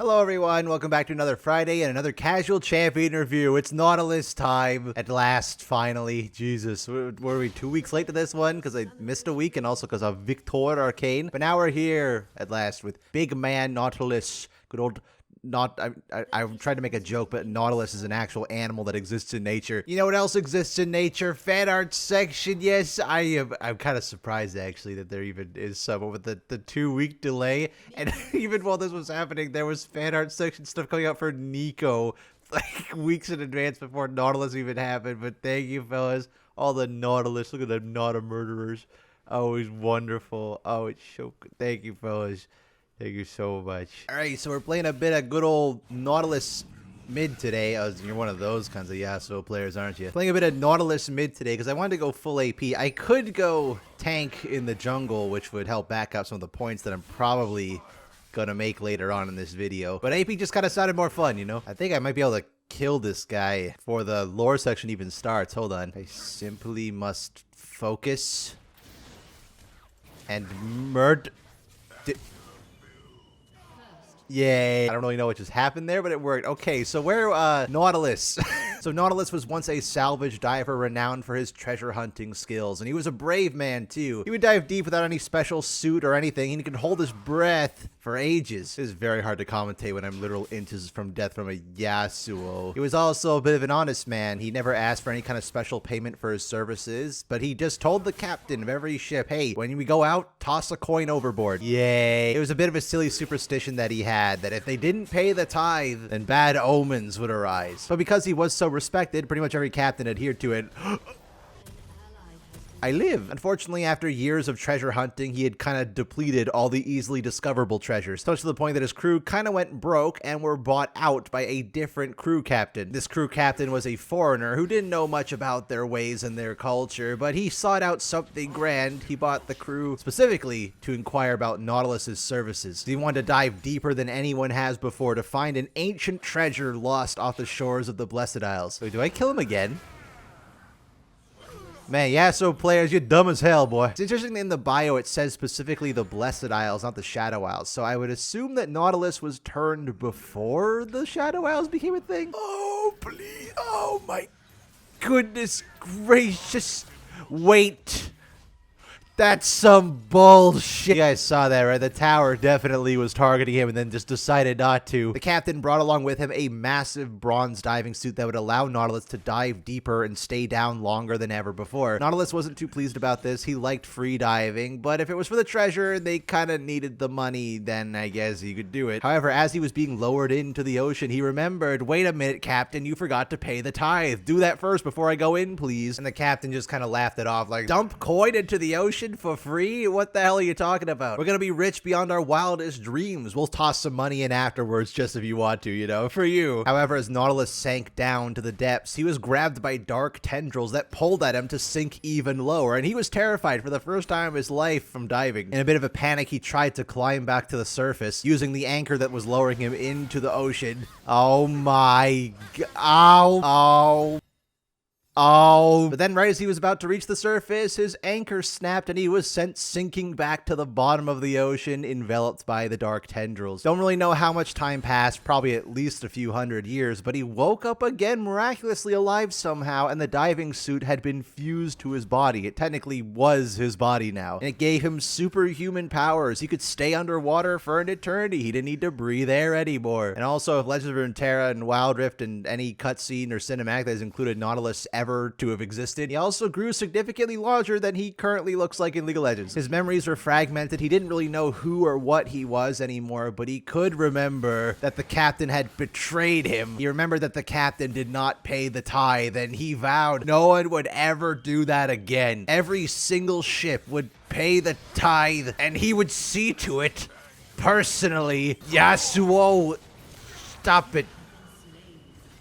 Hello everyone, welcome back to another Friday and another casual champion review. It's Nautilus time at last, finally. Jesus, were we 2 weeks late to this one because I missed a week and also because of Victor Arcane? But now we're here at last with big man Nautilus. Good old I'm trying to make a joke, but Nautilus is an actual animal that exists in nature. You know what else exists in nature? Fan art section. Yes, I'm kind of surprised actually that there even is some with the 2-week delay. And even while this was happening, there was fan art section stuff coming out for Nico like weeks in advance before Nautilus even happened. But thank you, fellas. All the Nautilus. Look at the Nauta murderers. Always wonderful. Oh, it's so good. Thank you, fellas. Thank you so much. Alright, so we're playing a bit of good old Nautilus mid today. You're one of those kinds of Yasuo players, aren't you? Playing a bit of Nautilus mid today because I wanted to go full AP. I could go tank in the jungle, which would help back up some of the points that I'm probably gonna make later on in this video. But AP just kind of sounded more fun, you know? I think I might be able to kill this guy before the lore section even starts. Hold on. I simply must focus and murder. Yay. I don't really know what just happened there, but it worked. Okay, so where, Nautilus. So Nautilus was once a salvage diver renowned for his treasure hunting skills, and he was a brave man, too. He would dive deep without any special suit or anything, and he could hold his breath for ages. It is very hard to commentate when I'm literal inches from death from a Yasuo. He was also a bit of an honest man. He never asked for any kind of special payment for his services, but he just told the captain of every ship, hey, when we go out, toss a coin overboard. Yay. It was a bit of a silly superstition that he had, that if they didn't pay the tithe, then bad omens would arise. But because he was so respected, pretty much every captain adhered to it. I live. Unfortunately, after years of treasure hunting, he had kind of depleted all the easily discoverable treasures, such to the point that his crew kind of went broke and were bought out by a different crew captain. This crew captain was a foreigner who didn't know much about their ways and their culture, but he sought out something grand. He bought the crew specifically to inquire about Nautilus's services. He wanted to dive deeper than anyone has before to find an ancient treasure lost off the shores of the Blessed Isles. Wait, do I kill him again? Man, Yasuo players, you're dumb as hell, boy. It's interesting that in the bio it says specifically the Blessed Isles, not the Shadow Isles. So I would assume that Nautilus was turned before the Shadow Isles became a thing. Oh, please. Oh, my goodness gracious. Wait. That's some bullshit. You guys saw that, right? The tower definitely was targeting him and then just decided not to. The captain brought along with him a massive bronze diving suit that would allow Nautilus to dive deeper and stay down longer than ever before. Nautilus wasn't too pleased about this. He liked free diving, but if it was for the treasure and they kind of needed the money, then I guess he could do it. However, as he was being lowered into the ocean, he remembered, wait a minute, Captain, you forgot to pay the tithe. Do that first before I go in, please. And the captain just kind of laughed it off like, dump coin into the ocean for free? What the hell are you talking about? We're gonna be rich beyond our wildest dreams. We'll toss some money in afterwards just if you want to, you know, for you. However, as Nautilus sank down to the depths, he was grabbed by dark tendrils that pulled at him to sink even lower, and he was terrified for the first time of his life from diving. In a bit of a panic, he tried to climb back to the surface using the anchor that was lowering him into the ocean. Oh my god. Ow. Oh, but then right as he was about to reach the surface, his anchor snapped and he was sent sinking back to the bottom of the ocean, enveloped by the dark tendrils. Don't really know how much time passed, probably at least a few hundred years, but he woke up again miraculously alive somehow, and the diving suit had been fused to his body. It technically was his body now, and it gave him superhuman powers. He could stay underwater for an eternity. He didn't need to breathe air anymore. And also, if Legends of Runeterra and Wild Rift and any cutscene or cinematic that has included Nautilus ever to have existed, he also grew significantly larger than he currently looks like in League of Legends. His memories were fragmented. He didn't really know who or what he was anymore, but he could remember that the captain had betrayed him. He remembered that the captain did not pay the tithe, and he vowed no one would ever do that again. Every single ship would pay the tithe, and he would see to it personally. Yasuo, stop it.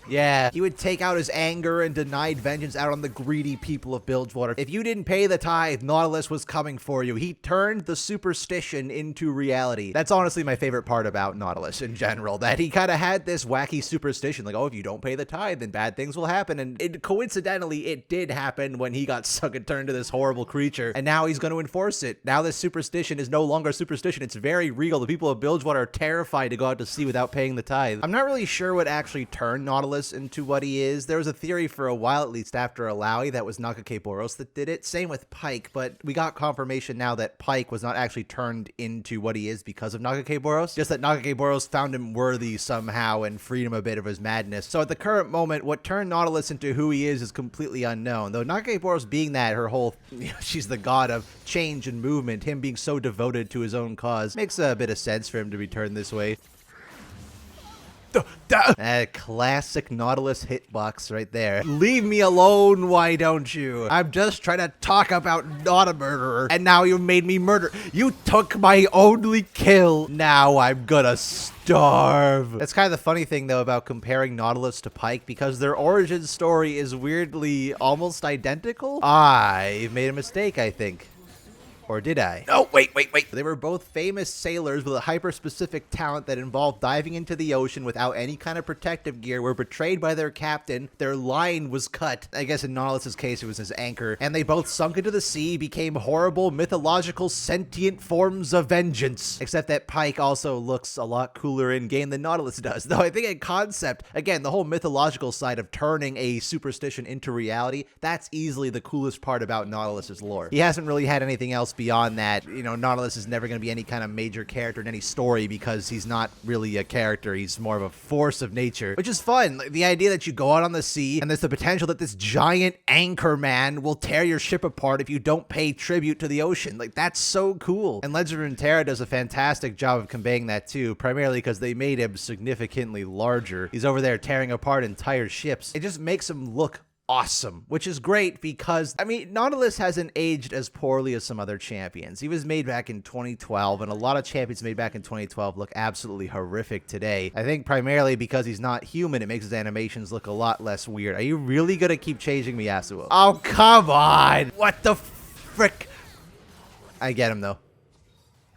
Yeah, he would take out his anger and denied vengeance out on the greedy people of Bilgewater. If you didn't pay the tithe, Nautilus was coming for you. He turned the superstition into reality. That's honestly my favorite part about Nautilus in general, that he kind of had this wacky superstition, like, oh, if you don't pay the tithe, then bad things will happen. And coincidentally, it did happen when he got sucked and turned into this horrible creature, and now he's going to enforce it. Now this superstition is no longer superstition. It's very real. The people of Bilgewater are terrified to go out to sea without paying the tithe. I'm not really sure what actually turned Nautilus into what he is. There was a theory for a while, at least after Alawi, that was Nautilus that did it. Same with Pike, but we got confirmation now that Pike was not actually turned into what he is because of Nautilus, just that Nautilus found him worthy somehow and freed him a bit of his madness. So at the current moment, what turned Nautilus into who he is completely unknown. Though Nautilus being that, her whole, she's the god of change and movement, him being so devoted to his own cause, makes a bit of sense for him to be turned this way. That classic Nautilus hitbox right there. Leave me alone, why don't you? I'm just trying to talk about not a murderer, and now you made me murder. You took my only kill. Now I'm gonna starve. That's kind of the funny thing, though, about comparing Nautilus to Pike, because their origin story is weirdly almost identical. I made a mistake, I think. Or did I? No, wait. They were both famous sailors with a hyper-specific talent that involved diving into the ocean without any kind of protective gear, were betrayed by their captain, their line was cut. I guess in Nautilus's case, it was his anchor. And they both sunk into the sea, became horrible, mythological, sentient forms of vengeance. Except that Pike also looks a lot cooler in-game than Nautilus does. Though I think in concept, again, the whole mythological side of turning a superstition into reality, that's easily the coolest part about Nautilus's lore. He hasn't really had anything else beyond that. You know, Nautilus is never going to be any kind of major character in any story because he's not really a character. He's more of a force of nature, which is fun. Like, the idea that you go out on the sea and there's the potential that this giant anchor man will tear your ship apart if you don't pay tribute to the ocean. Like, that's so cool. And Legend of Runeterra does a fantastic job of conveying that too, primarily because they made him significantly larger. He's over there tearing apart entire ships. It just makes him look awesome, which is great because, I mean, Nautilus hasn't aged as poorly as some other champions. He was made back in 2012, and a lot of champions made back in 2012 look absolutely horrific today. I think primarily because he's not human, it makes his animations look a lot less weird. Are you really gonna keep changing me, Yasuo? Oh, come on! What the frick? I get him, though.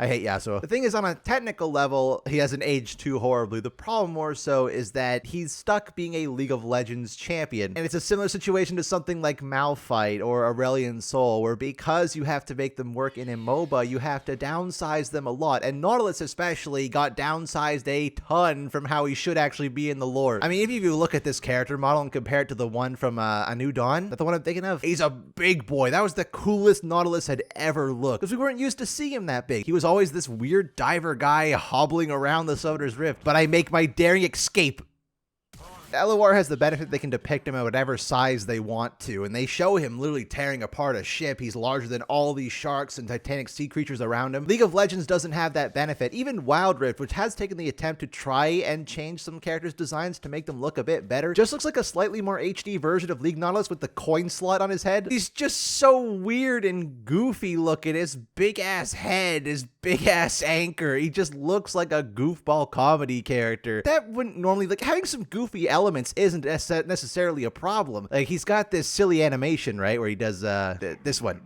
I hate Yasuo. The thing is, on a technical level, he hasn't aged too horribly. The problem more so is that he's stuck being a League of Legends champion. And it's a similar situation to something like Malphite or Aurelion Sol, where because you have to make them work in a MOBA, you have to downsize them a lot. And Nautilus especially got downsized a ton from how he should actually be in the lore. I mean, if you look at this character model and compare it to the one from A New Dawn, that's the one I'm thinking of, he's a big boy. That was the coolest Nautilus had ever looked, because we weren't used to seeing him that big. He was always this weird diver guy hobbling around the Summoner's Rift, but I make my daring escape. LOR has the benefit they can depict him at whatever size they want to, and they show him literally tearing apart a ship. He's larger than all these sharks and titanic sea creatures around him. League of Legends doesn't have that benefit. Even Wild Rift, which has taken the attempt to try and change some characters' designs to make them look a bit better, just looks like a slightly more HD version of League Nautilus with the coin slot on his head. He's just so weird and goofy looking. His big-ass head, his big-ass anchor. He just looks like a goofball comedy character. That wouldn't normally, like, having some goofy elements isn't necessarily a problem. Like, he's got this silly animation, right, where he does this one.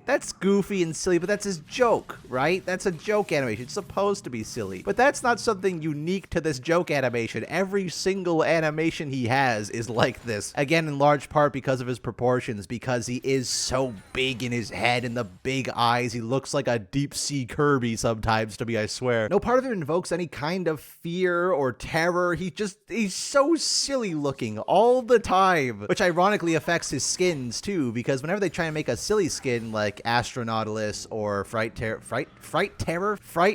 That's goofy and silly, but that's his joke, right? That's a joke animation. It's supposed to be silly. But that's not something unique to this joke animation. Every single animation he has is like this. Again, in large part because of his proportions, because he is so big in his head and the big eyes. He looks like a deep-sea Kirby sometimes to me, I swear. No part of him invokes any kind of fear or terror. He's so silly looking all the time, which ironically affects his skins too, because whenever they try and make a silly skin like Astronautilus or Fright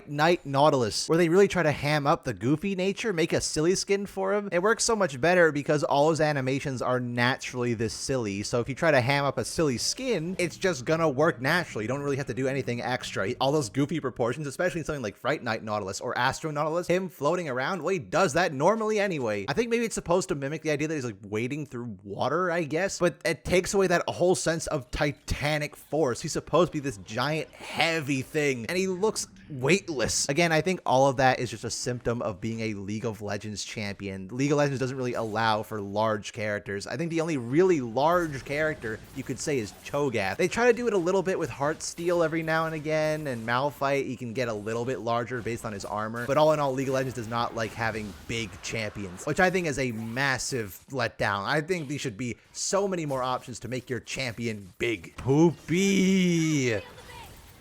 Knight Nautilus, where they really try to ham up the goofy nature, make a silly skin for him, it works so much better because all his animations are naturally this silly. So if you try to ham up a silly skin, it's just gonna work naturally. You don't really have to do anything extra. All those goofy proportions, especially in something like Fright Knight Nautilus or Astronautilus, him floating around, well, he does that normally anyway. I think maybe it's supposed to mimic the idea that he's like wading through water, I guess, but it takes away that whole sense of titanic force. He's supposed to be this giant, heavy thing, and he looks weightless. Again, I think all of that is just a symptom of being a League of Legends champion. League of Legends doesn't really allow for large characters. I think the only really large character you could say is Cho'Gath. They try to do it a little bit with Heartsteel every now and again, and Malphite, he can get a little bit larger based on his armor. But all in all, League of Legends does not like having big champions, which I think is a massive letdown. I think there should be so many more options to make your champion big. Poopy!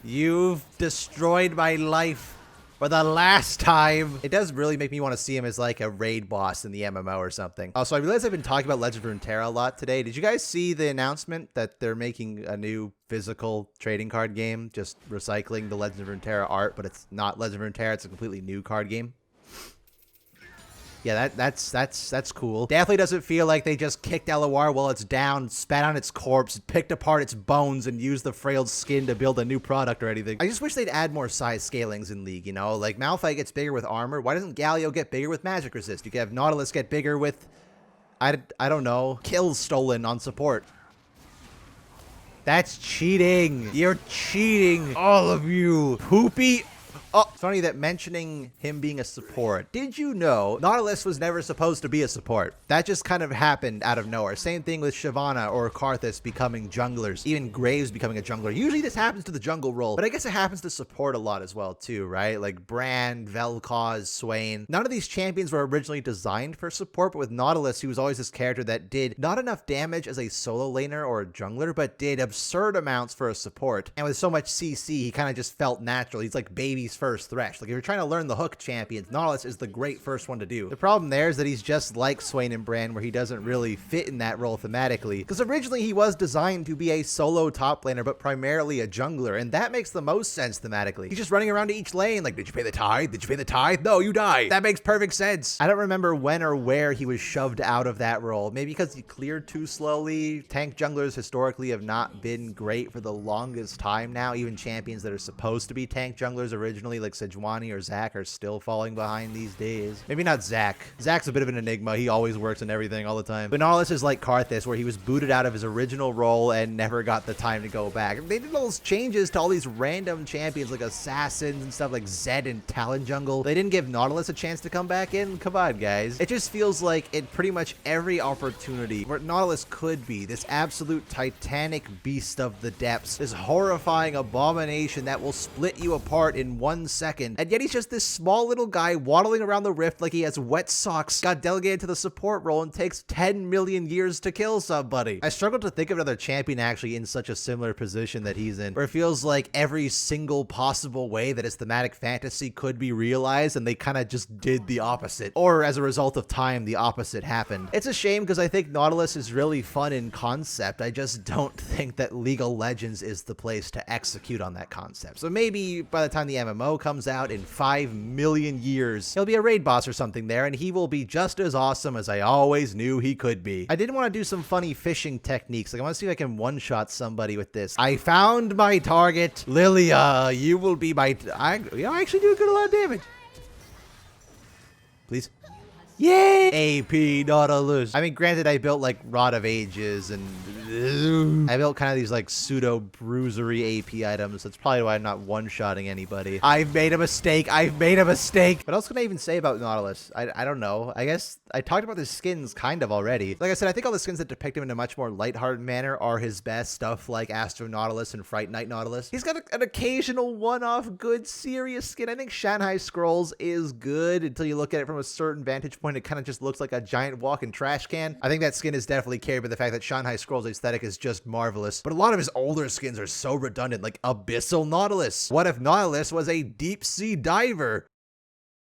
You've destroyed my life for the last time. It does really make me want to see him as like a raid boss in the MMO or something. Oh, so I realized I've been talking about Legend of Runeterra a lot today. Did you guys see the announcement that they're making a new physical trading card game, just recycling the Legend of Runeterra art, but it's not Legend of Runeterra, it's a completely new card game? Yeah, that's cool. Definitely doesn't feel like they just kicked LOR while it's down, spat on its corpse, picked apart its bones, and used the frail skin to build a new product or anything. I just wish they'd add more size scalings in League, you know? Like, Malphite gets bigger with armor. Why doesn't Galio get bigger with magic resist? You could have Nautilus get bigger with, I don't know, kills stolen on support. That's cheating. You're cheating, all of you. Poopy. Oh, it's funny that mentioning him being a support. Did you know Nautilus was never supposed to be a support? That just kind of happened out of nowhere. Same thing with Shyvana or Karthus becoming junglers. Even Graves becoming a jungler. Usually this happens to the jungle role, but I guess it happens to support a lot as well too, right? Like Brand, Vel'Koz, Swain. None of these champions were originally designed for support, but with Nautilus, he was always this character that did not enough damage as a solo laner or a jungler, but did absurd amounts for a support. And with so much CC, he kind of just felt natural. He's like baby's first Thresh. Like if you're trying to learn the hook champions, Nautilus is the great first one to do. The problem there is that he's just like Swain and Brand, where he doesn't really fit in that role thematically. Because originally he was designed to be a solo top laner, but primarily a jungler, and that makes the most sense thematically. He's just running around to each lane like, did you pay the tithe? Did you pay the tithe? No, you die. That makes perfect sense. I don't remember when or where he was shoved out of that role. Maybe because he cleared too slowly. Tank junglers historically have not been great for the longest time now. Even champions that are supposed to be tank junglers originally, like Sejuani or Zac, are still falling behind these days. Maybe not Zac. Zac's a bit of an enigma. He always works in everything all the time. But Nautilus is like Karthus, where he was booted out of his original role and never got the time to go back. They did all those changes to all these random champions like assassins and stuff like Zed and Talon Jungle. They didn't give Nautilus a chance to come back in. Come on, guys. It just feels like in pretty much every opportunity where Nautilus could be this absolute titanic beast of the depths, this horrifying abomination that will split you apart in 1 second. And yet he's just this small little guy waddling around the rift like he has wet socks, got delegated to the support role, and takes 10 million years to kill somebody. I struggle to think of another champion actually in such a similar position that he's in, where it feels like every single possible way that his thematic fantasy could be realized, and they kind of just did the opposite. Or as a result of time, the opposite happened. It's a shame because I think Nautilus is really fun in concept. I just don't think that League of Legends is the place to execute on that concept. So maybe by the time the MMO comes out in 5 million years, he'll be a raid boss or something there, and he will be just as awesome as I always knew he could be. I did want to do some funny fishing techniques. Like I want to see if I can one-shot somebody with this. I found my target. Lilia, you will be my... I actually do a lot of damage. Please. Yay! AP Nautilus. I mean, granted, I built like Rod of Ages and I built kind of these like pseudo bruisery AP items. That's probably why I'm not one-shotting anybody. I've made a mistake. I've made a mistake. What else can I even say about Nautilus? I don't know. I guess I talked about the skins kind of already. Like I said, I think all the skins that depict him in a much more lighthearted manner are his best stuff, like Astro Nautilus and Fright Night Nautilus. He's got an occasional one-off good serious skin. I think Shanghai Scrolls is good until you look at it from a certain vantage point. It kind of just looks like a giant walking trash can. I think that skin is definitely carried by the fact that Shanghai Scrolls aesthetic is just marvelous. But a lot of his older skins are so redundant, like Abyssal Nautilus. What if Nautilus was a deep sea diver?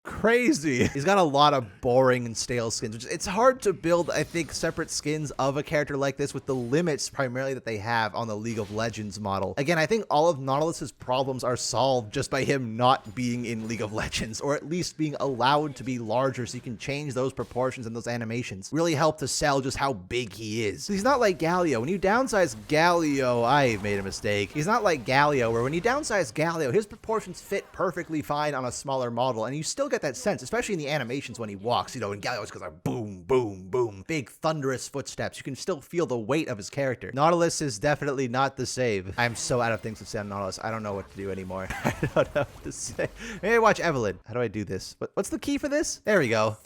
Crazy. He's got a lot of boring and stale skins, which it's hard to build, I think, separate skins of a character like this with the limits primarily that they have on the League of Legends model. Again, I think all of Nautilus's problems are solved just by him not being in League of Legends, or at least being allowed to be larger so you can change those proportions and those animations. Really help to sell just how big he is. He's not like Galio. When you downsize Galio, I made a mistake. He's not like Galio, where when you downsize Galio, his proportions fit perfectly fine on a smaller model, and you still get that sense, especially in the animations when he walks, you know, and Galio always goes like boom, boom, boom. big thunderous footsteps. You can still feel the weight of his character. Nautilus is definitely not the save. I'm so out of things to say on Nautilus. I don't know what to do anymore. I don't know what to say. Maybe watch Evelyn. How do I do this? What's the key for this? There we go.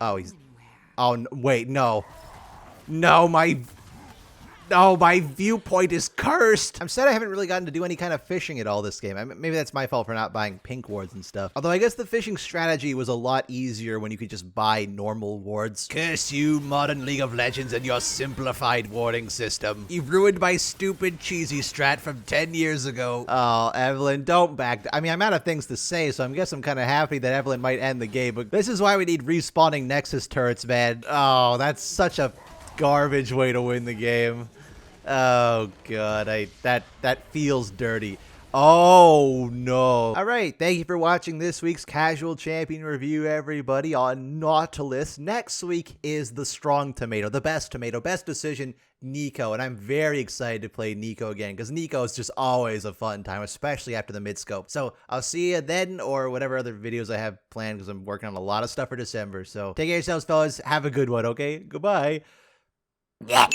Oh, he's... Oh, wait, no. No, my viewpoint is cursed. I'm sad I haven't really gotten to do any kind of fishing at all this game. Maybe that's my fault for not buying pink wards and stuff. Although I guess the fishing strategy was a lot easier when you could just buy normal wards. Curse you, modern League of Legends, and your simplified warding system. You've ruined my stupid cheesy strat from 10 years ago. Oh, Evelyn, don't back. I mean, I'm out of things to say, so I guess I'm kind of happy that Evelyn might end the game, but this is why we need respawning Nexus turrets, man. Oh, that's such a garbage way to win the game. Oh god, that feels dirty. Oh no. All right, thank you for watching this week's Casual Champion review, everybody, on Nautilus. Next week is the strong tomato, the best decision, Nico, and I'm very excited to play Nico again because Nico is just always a fun time, especially after the mid-scope. So I'll see you then, or whatever other videos I have planned, because I'm working on a lot of stuff for December. So take care of yourselves, fellas. Have a good one, okay? Goodbye. Yeah.